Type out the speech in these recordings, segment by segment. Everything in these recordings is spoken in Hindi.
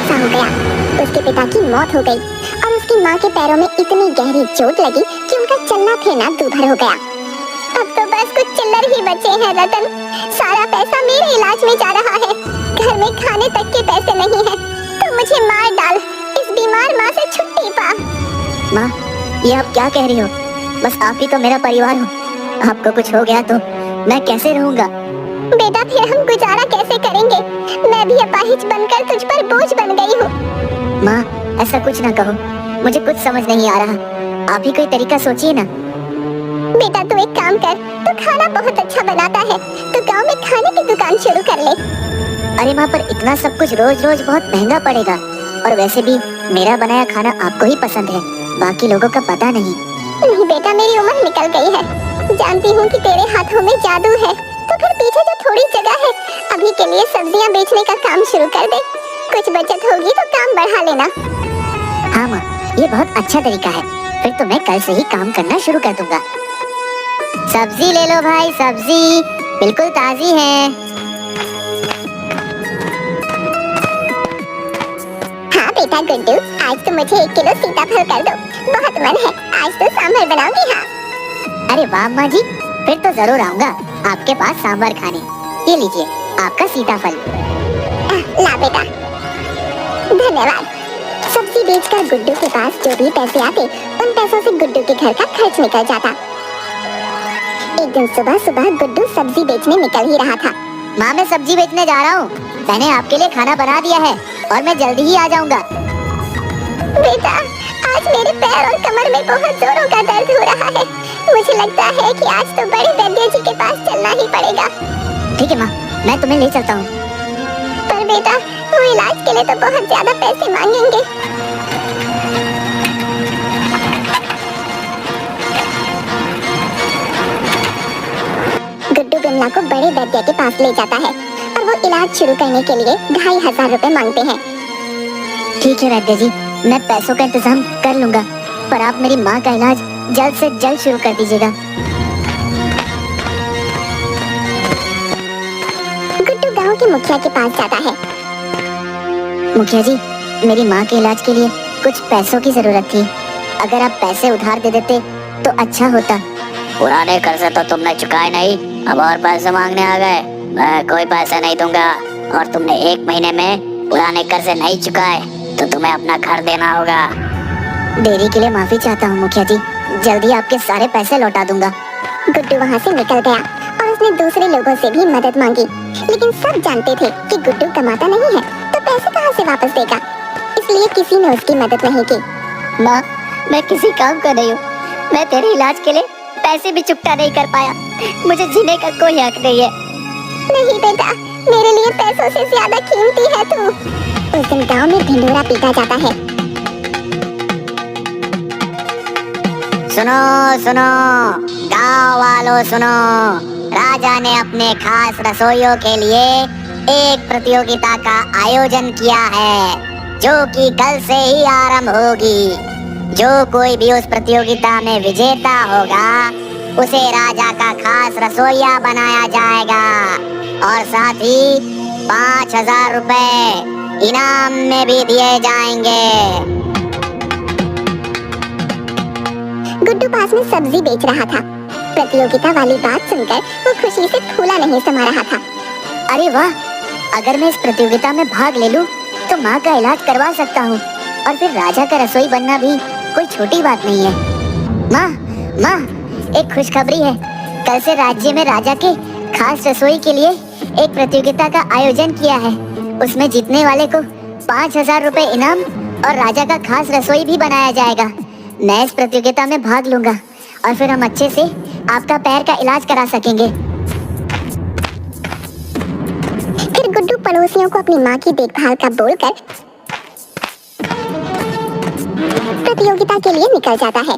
हादसा हो गया। उसके पिता की मौत हो गई और उसकी माँ के पैरों में इतनी गहरी चोट लगी कि उनका चलना फिरना दूभर हो गया। अब तो बस कुछ चिल्लर ही बचे हैं रतन। सारा पैसा मेरे इलाज में जा रहा है। घर में खाने तक के पैसे नहीं है। तो मुझे मार डाल, इस बीमार माँ से छुट्टी पा। माँ, ये आप क्या कह रही हो? बस आप ही तो मेरा परिवार हो। आपको कुछ हो गया तो मैं कैसे रहूँगा? बेटा फिर हम गुजारा कैसे करेंगे? मैं भी अपाहिज बनकर तुझ पर बोझ बन गई हूँ। माँ, ऐसा कुछ ना कहो, मुझे कुछ समझ नहीं आ रहा। आप ही कोई तरीका सोचिए ना। बेटा तू एक काम कर, तू खाना बहुत अच्छा बनाता है, तो गांव में खाने की दुकान शुरू कर ले। अरे माँ, पर इतना सब कुछ रोज रोज बहुत महंगा पड़ेगा, और वैसे भी मेरा बनाया खाना आपको ही पसंद है, बाकी लोगों का पता नहीं। नहीं बेटा, मेरी उम्र निकल गई है। जानती हूँ कि तेरे हाथों में जादू है, तो फिर पीछे जो थोड़ी जगह है, अभी के लिए सब्जियाँ बेचने का काम शुरू कर दे। कुछ बचत होगी तो काम बढ़ा लेना। हाँ माँ, ये बहुत अच्छा तरीका है। फिर तो मैं कल से ही काम करना शुरू कर दूंगा। सब्जी ले लो भाई, सब्जी बिल्कुल ताजी है। हाँ बेटा गुड्डू, आज तो मुझे 1 किलो सीताफल कर दो। बहुत मन है, आज तो सांभर बनाऊंगी। हाँ। अरे वाह अम्मा जी, फिर तो जरूर आऊंगा आपके पास सांभर खाने। ये लीजिए आपका सीताफल। ला बेटा, धन्यवाद। सब्जी बेचकर गुड्डू के पास जो भी पैसे आते, उन पैसों से गुड्डू के घर का खर्च निकल जाता। एक दिन सुबह सुबह गुड्डू सब्जी बेचने निकल ही रहा था। माँ, मैं सब्जी बेचने जा रहा हूँ। मैंने आपके लिए खाना बना दिया है और मैं जल्दी ही आ जाऊंगा। बेटा, आज मेरे पैर और कमर में बहुत जोरों का दर्द हो रहा है। मुझे लगता है कि आज तो बड़े वैद्य जी के पास चलना ही पड़ेगा। ठीक है माँ, मैं तुम्हें ले चलता हूँ। पर बेटा, वो इलाज के लिए तो बहुत ज्यादा पैसे मांगेंगे। गुड्डू बिमला को बड़े वैद्य के पास ले जाता है और वो इलाज शुरू करने के लिए 2500 रुपए मांगते हैं। ठीक है वैद्य जी, मैं पैसों का इंतजाम कर लूंगा, पर आप मेरी माँ का इलाज जल्द से जल्द शुरू कर दीजिएगा। गुड्डू गांव के मुखिया के पास जाता है। मुखिया जी, मेरी माँ के इलाज के लिए कुछ पैसों की जरूरत थी। अगर आप पैसे उधार दे देते तो अच्छा होता। पुराने कर्ज तो तुमने चुकाए नहीं, अब और पैसे मांगने आ गए। मैं कोई पैसे नहीं दूंगा, और तुमने 1 महीने में पुराने कर्ज नहीं चुकाए तो तुम्हें अपना घर देना होगा। देरी के लिए माफी चाहता हूँ मुखिया जी, जल्दी आपके सारे पैसे लौटा दूंगा। गुड्डू वहाँ से निकल गया और उसने दूसरे लोगों से भी मदद मांगी, लेकिन सब जानते थे कि गुड्डू कमाता नहीं है, तो पैसे कहाँ से वापस देगा। इसलिए किसी ने उसकी मदद नहीं की। माँ, मैं किसी काम का नहीं हूँ। मैं तेरे इलाज के लिए पैसे भी चुकता नहीं कर पाया। मुझे जीने का कोई हक नहीं है। नहीं बेटा, मेरे लिए पैसों से ज्यादा कीमती है तू। उस दिन गांव में ढिंढोरा पीटा जाता है। सुनो सुनो गांव वालों सुनो, राजा ने अपने खास रसोइयों के लिए एक प्रतियोगिता का आयोजन किया है, जो कि कल से ही आरंभ होगी। जो कोई भी उस प्रतियोगिता में विजेता होगा, उसे राजा का खास रसोइया बनाया जाएगा, और साथ ही 5000 रुपए इनाम में भी दिए जाएंगे। गुड्डू पास में सब्जी बेच रहा था। प्रतियोगिता वाली बात सुनकर वो खुशी से फूला नहीं समा रहा था। अरे वाह, अगर मैं इस प्रतियोगिता में भाग ले लूं तो माँ का इलाज करवा सकता हूँ, और फिर राजा का रसोई बनना भी कोई छोटी बात नहीं है। माँ, माँ, एक खुशखबरी है। कल से राज्य में राजा के खास रसोई के लिए एक प्रतियोगिता का आयोजन किया है। उसमें जीतने वाले को 5000 रुपए इनाम और राजा का खास रसोई भी बनाया जाएगा। मैं इस प्रतियोगिता में भाग लूंगा और फिर हम अच्छे से आपका पैर का इलाज करा सकेंगे। फिर गुड्डू पड़ोसियों को अपनी माँ की देखभाल का बोलकर प्रतियोगिता के लिए निकल जाता है।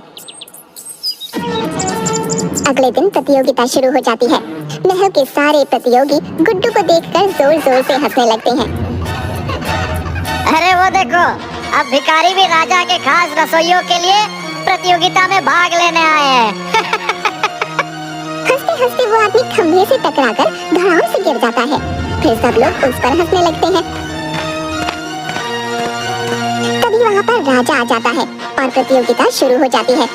अगले दिन प्रतियोगिता शुरू हो जाती है। महल के सारे प्रतियोगी गुड्डू को देखकर जोर जोर से हंसने लगते हैं। अरे वो देखो, अब भिखारी भी राजा के खास रसोइयों के लिए प्रतियोगिता में भाग लेने आए हैं। हंसते हंसते वो आदमी खंभे से टकराकर धड़ाम से गिर जाता है। फिर सब लोग उस पर हंसने लगते हैं। राजा आ जाता है और प्रतियोगिता शुरू हो जाती है।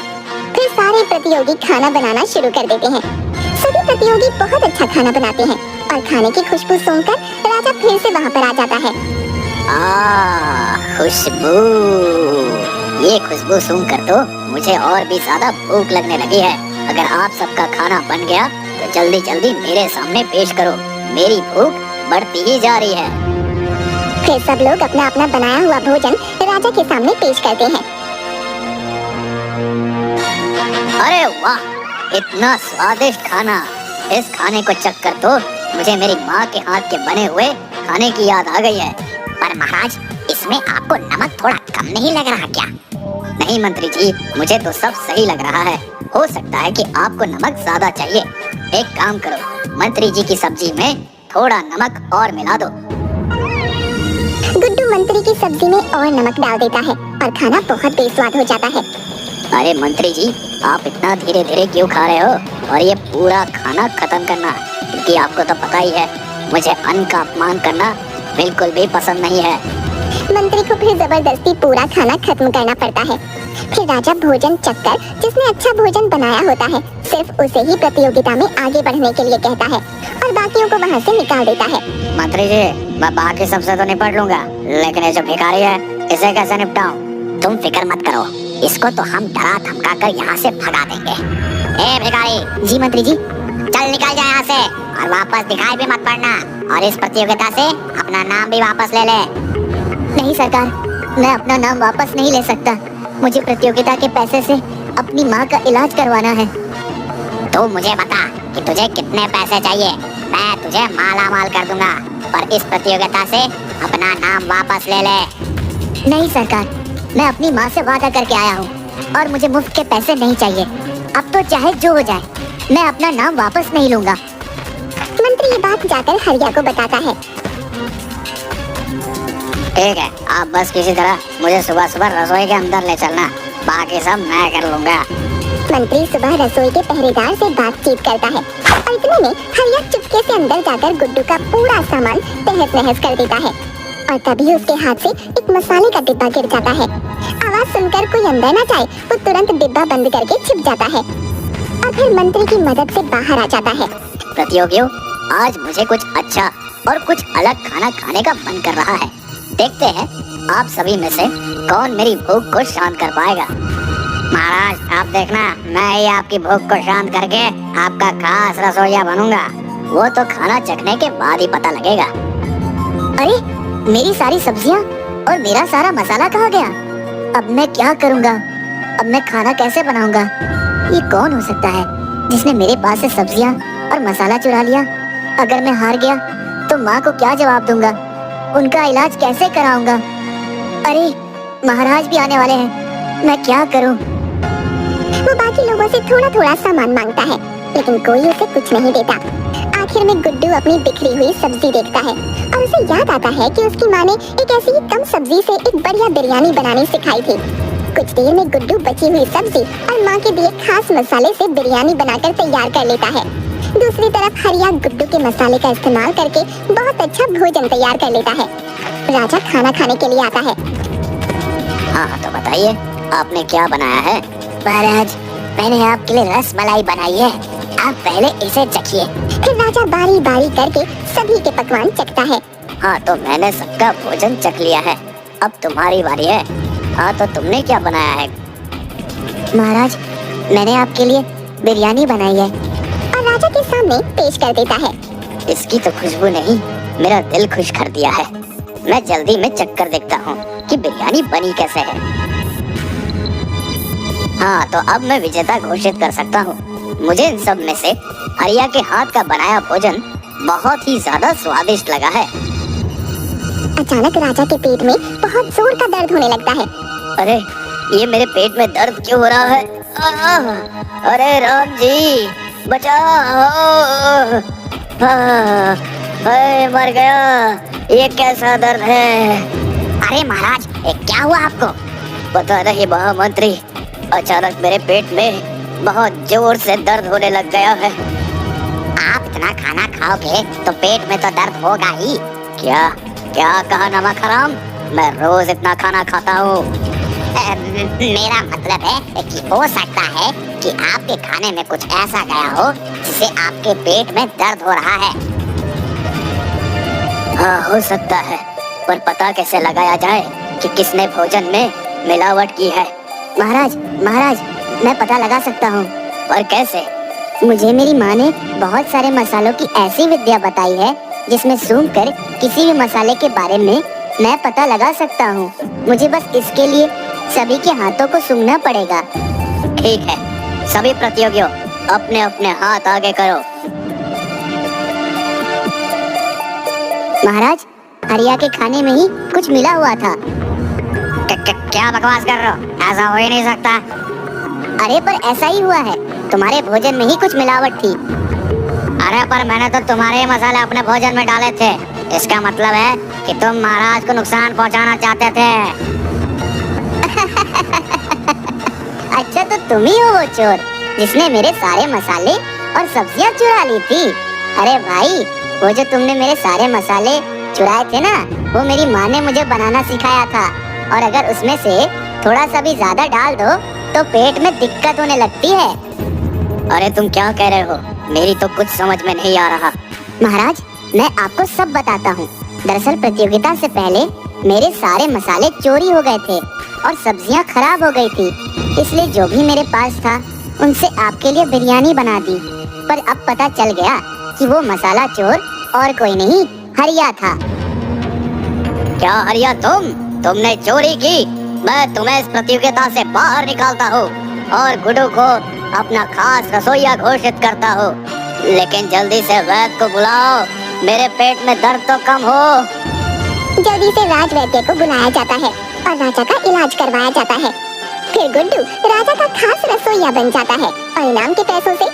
फिर सारे प्रतियोगी खाना बनाना शुरू कर देते हैं। सभी प्रतियोगी बहुत अच्छा खाना बनाते हैं और खाने की खुशबू सूंघकर राजा फिर से वहाँ पर आ जाता है। खुशबू, ये खुशबू सूंघकर तो मुझे और भी ज्यादा भूख लगने लगी है। अगर आप सबका खाना बन गया तो जल्दी जल्दी मेरे सामने पेश करो, मेरी भूख बढ़ती ही जा रही है। फिर सब लोग अपना अपना बनाया हुआ भोजन राजा के सामने पेश करते हैं। अरे वाह, इतना स्वादिष्ट खाना! इस खाने को चखकर तो मुझे मेरी माँ के हाथ के बने हुए खाने की याद आ गई है। पर महाराज, इसमें आपको नमक थोड़ा कम नहीं लग रहा क्या? नहीं मंत्री जी, मुझे तो सब सही लग रहा है। हो सकता है कि आपको नमक ज्यादा चाहिए। एक काम करो, मंत्री जी की सब्जी में थोड़ा नमक और मिला दो। गुड्डू मंत्री की सब्जी में और नमक डाल देता है और खाना बहुत बेस्वाद हो जाता है। अरे मंत्री जी, आप इतना धीरे धीरे क्यों खा रहे हो? और ये पूरा खाना खत्म करना, क्योंकि आपको तो पता ही है मुझे अन्न का अपमान करना बिल्कुल भी पसंद नहीं है। मंत्री को फिर जबरदस्ती पूरा खाना खत्म करना पड़ता है। फिर राजा भोजन चखकर जिसने अच्छा भोजन बनाया होता है सिर्फ उसे ही प्रतियोगिता में आगे बढ़ने के लिए कहता है और बाकियों को वहाँ से निकाल देता है। मंत्री जी, मैं बाकी सबसे तो निपट लूंगा, लेकिन ये जो भिखारी है इसे कैसे निपटाऊं? तुम फिक्र मत करो, इसको तो हम डरा धमका कर यहाँ से भगा देंगे। ए भिखारी! जी मंत्री जी। चल निकल जा यहाँ से और वापस दिखाई भी मत पड़ना, और इस प्रतियोगिता से अपना नाम भी वापस ले ले। नहीं सरकार, मैं अपना नाम वापस नहीं ले सकता। मुझे प्रतियोगिता के पैसे से अपनी माँ का इलाज करवाना है। तो मुझे बता कि तुझे कितने पैसे चाहिए, मैं तुझे माला माल कर दूंगा, पर इस प्रतियोगिता से अपना नाम वापस ले ले। नहीं सरकार, मैं अपनी माँ से वादा करके आया हूँ और मुझे मुफ्त के पैसे नहीं चाहिए। अब तो चाहे जो हो जाए, मैं अपना नाम वापस नहीं लूंगा। मंत्री ये बात जाकर हरिया को बताता है। ठीक है, आप बस किसी तरह मुझे सुबह सुबह रसोई के अंदर ले चलना, बाकी सब मैं कर लूंगा। मंत्री सुबह रसोई के पहरेदार से बातचीत करता है और इतने में हरिया चुपके से अंदर जाकर गुड्डू का पूरा सामान तहस नहस कर देता है और तभी उसके हाथ से एक मसाले का डिब्बा गिर जाता है। आवाज सुनकर कोई अंदर न जाए वो तुरंत डिब्बा बंद करके छिप जाता है और फिर मंत्री की मदद से बाहर आ जाता है। प्रतियोगियों, आज मुझे कुछ अच्छा और कुछ अलग खाना खाने का मन कर रहा है। देखते हैं आप सभी में से कौन मेरी भूख को शांत कर पाएगा। महाराज, आप देखना, मैं ही आपकी भूख को शांत करके आपका खास रसोइया बनूंगा। वो तो खाना चखने के बाद ही पता लगेगा। अरे, मेरी सारी सब्जियां और मेरा सारा मसाला कहाँ गया? अब मैं क्या करूँगा? अब मैं खाना कैसे बनाऊंगा? ये कौन हो सकता है जिसने मेरे पास से सब्जियां और मसाला चुरा लिया? अगर मैं हार गया तो माँ को क्या जवाब दूंगा? उनका इलाज कैसे कराऊंगा? अरे, महाराज भी आने वाले हैं, मैं क्या करूं? वो बाकी लोगों से थोड़ा थोड़ा सामान मांगता है, लेकिन कोई उसे कुछ नहीं देता। आखिर में गुड्डू अपनी बिखरी हुई सब्जी देखता है और उसे याद आता है कि उसकी माँ ने एक ऐसी ही कम सब्जी से एक बढ़िया बिरयानी बनानी सिखाई थी। कुछ देर में गुड्डू बची हुई सब्जी और माँ के दिए खास मसाले से बिरयानी बनाकर तैयार कर लेता है। दूसरी तरफ हरिया गुड्डू के मसाले का इस्तेमाल करके बहुत अच्छा भोजन तैयार कर लेता है। राजा खाना खाने के लिए आता है। हाँ तो बताइए, आपने क्या बनाया है? महाराज, मैंने आपके लिए रस मलाई बनाई है, आप पहले इसे चखिए। फिर राजा बारी बारी करके सभी के पकवान चखता है। हाँ तो मैंने सबका भोजन चख लिया है, अब तुम्हारी बारी है। हाँ तो तुमने क्या बनाया है? महाराज, मैंने आपके लिए बिरयानी बनाई है और राजा के सामने पेश कर देता है। इसकी तो खुशबू नहीं, मेरा दिल खुश कर दिया है। मैं जल्दी में चख कर देखता हूँ कि बिरयानी बनी कैसे है। हाँ तो अब मैं विजेता घोषित कर सकता हूँ। मुझे इन सब में से हरिया के हाथ का बनाया भोजन बहुत ही ज्यादा स्वादिष्ट लगा है। अचानक राजा के पेट में बहुत जोर का दर्द होने लगता है। अरे, ये मेरे पेट में दर्द क्यों हो रहा है? अरे राम जी, बचाओ! मर गया, ये कैसा दर्द है? अरे महाराज, क्या हुआ आपको? पता नहीं महामंत्री, अचानक मेरे पेट में बहुत जोर से दर्द होने लग गया है। आप इतना खाना खाओगे तो पेट में तो दर्द होगा ही। क्या क्या कहा नमक हराम? मैं रोज इतना खाना खाता हूँ। मेरा मतलब है कि हो सकता है कि आपके खाने में कुछ ऐसा गया हो जिससे आपके पेट में दर्द हो रहा है। हाँ, हो सकता है, पर पता कैसे लगाया जाए कि किसने भोजन में मिलावट की है? महाराज, मैं पता लगा सकता हूँ। और कैसे? मुझे मेरी माँ ने बहुत सारे मसालों की ऐसी विद्या बताई है जिसमें सूंघ कर किसी भी मसाले के बारे में मैं पता लगा सकता हूँ। मुझे बस इसके लिए सभी के हाथों को सूंघना पड़ेगा। ठीक है, सभी प्रतियोगियों अपने अपने हाथ आगे करो। महाराज, हरिया के खाने में ही कुछ मिला हुआ था। क्या बकवास कर रहे हो? ऐसा हो ही नहीं सकता। अरे पर ऐसा ही हुआ है, तुम्हारे भोजन में ही कुछ मिलावट थी। अरे पर मैंने तो तुम्हारे मसाले अपने भोजन में डाले थे। इसका मतलब है कि तुम महाराज को नुकसान पहुंचाना चाहते थे। अच्छा, तो तुम ही हो वो चोर जिसने मेरे सारे मसाले और सब्जियां चुरा ली थी। अरे भाई, वो जो तुमने मेरे सारे मसाले चुराए थे ना, वो मेरी माँ ने मुझे बनाना सिखाया था। और अगर उसमें से थोड़ा सा भी ज्यादा डाल दो तो पेट में दिक्कत होने लगती है। अरे तुम क्या कह रहे हो? मेरी तो कुछ समझ में नहीं आ रहा। महाराज, मैं आपको सब बताता हूँ। दरअसल प्रतियोगिता से पहले मेरे सारे मसाले चोरी हो गए थे और सब्जियाँ खराब हो गई थी, इसलिए जो भी मेरे पास था उनसे आपके लिए बिरयानी बना दी। पर अब पता चल गया कि वो मसाला चोर और कोई नहीं, हरिया था। क्या हरिया तुमने चोरी की? मैं तुम्हें इस प्रतियोगिता से बाहर निकालता हूँ और गुड्डू को अपना खास रसोइया घोषित करता हूँ। लेकिन जल्दी से वैद्य को बुलाओ, मेरे पेट में दर्द तो कम हो। जल्दी से राज वैद्य को बुलाया जाता है और राजा का इलाज करवाया जाता है। फिर गुड्डू राजा का खास रसोइया बन जाता है और इनाम के पैसों से